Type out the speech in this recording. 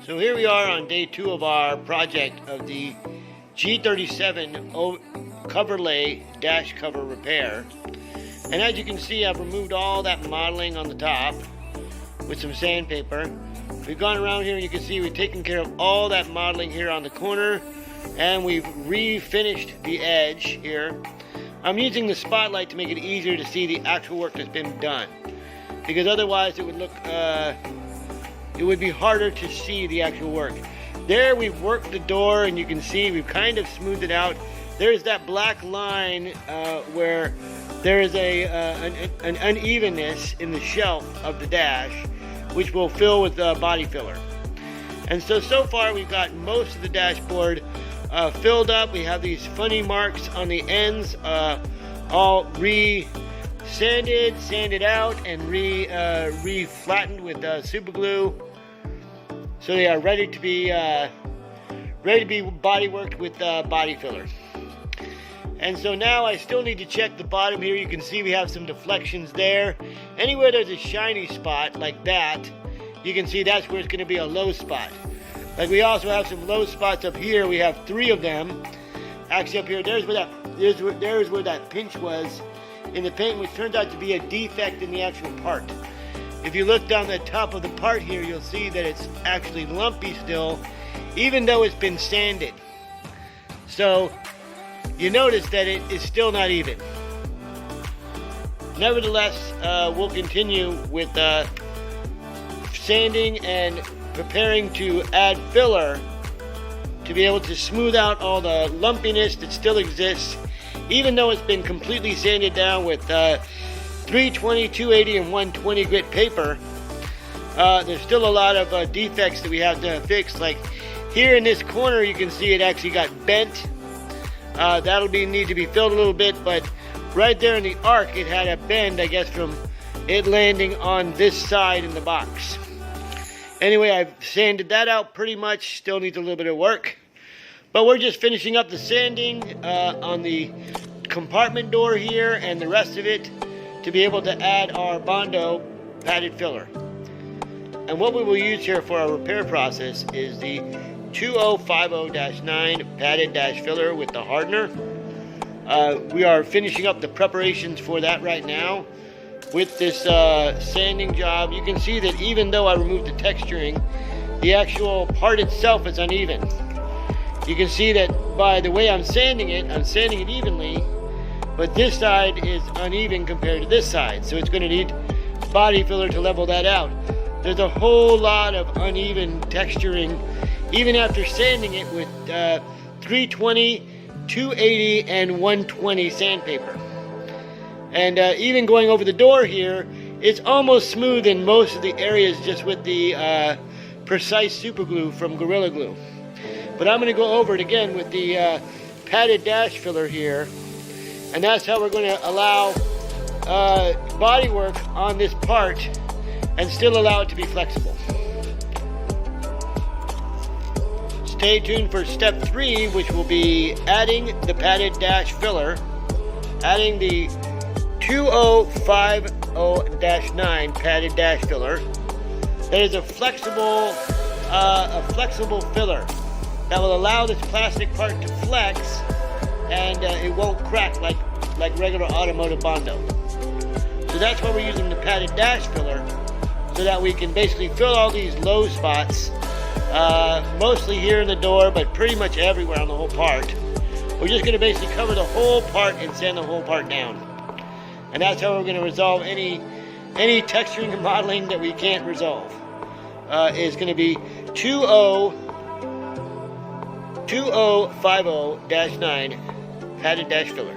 So here we are on day 2 of our project of the G37 Coverlay dash cover repair. And as you can see, I've removed all that modeling on the top with some sandpaper. We've gone around here and you can see we've taken care of all that modeling here on the corner, and we've refinished the edge here. I'm using the spotlight to make it easier to see the actual work that's been done, because otherwise it would look it would be harder to see the actual work. There we've worked the door and you can see we've kind of smoothed it out. There's that black line where there is an unevenness in the shelf of the dash, which will fill with body filler. And so far we've got most of the dashboard filled up. We have these funny marks on the ends, all sanded out, and re-flattened with super glue, so they are ready to be body worked with body filler. And so now I still need to check the bottom here. You can see we have some deflections there. Anywhere there's a shiny spot like that, you can see that's where it's going to be a low spot. Like we also have some low spots up here. We have 3 of them. Actually up here, there's where that pinch was in the paint, which turns out to be a defect in the actual part. If you look down the top of the part here, you'll see that it's actually lumpy still, even though it's been sanded. So you notice that it is still not even. Nevertheless, we'll continue with sanding and preparing to add filler to be able to smooth out all the lumpiness that still exists, even though it's been completely sanded down with 320, 280, and 120 grit paper. There's still a lot of defects that we have to fix. Like here in this corner, you can see it actually got bent. That'll need to be filled a little bit, but right there in the arc, it had a bend, I guess, from it landing on this side in the box. Anyway, I've sanded that out pretty much. Still needs a little bit of work, but we're just finishing up the sanding on the compartment door here and the rest of it to be able to add our Bondo padded filler. And what we will use here for our repair process is the 2050-9 padded dash filler with the hardener. We are finishing up the preparations for that right now with this sanding job. You can see that even though I removed the texturing, the actual part itself is uneven. You can see that by the way I'm sanding it evenly, but this side is uneven compared to this side, so it's going to need body filler to level that out. There's a whole lot of uneven texturing even after sanding it with 320, 280, and 120 sandpaper. And even going over the door here, it's almost smooth in most of the areas just with the precise super glue from Gorilla Glue. But I'm going to go over it again with the padded dash filler here, and that's how we're going to allow body work on this part and still allow it to be flexible. Stay tuned for step 3, which will be adding the padded dash filler, adding the 2050-9 padded dash filler. That is a flexible filler that will allow this plastic part to flex, and it won't crack like regular automotive Bondo. So that's why we're using the padded dash filler, so that we can basically fill all these low spots, mostly here in the door, but pretty much everywhere on the whole part. We're just going to basically cover the whole part and sand the whole part down. And that's how we're going to resolve any texturing and modeling that we can't resolve. Is going to be 2050-9 padded dash filler.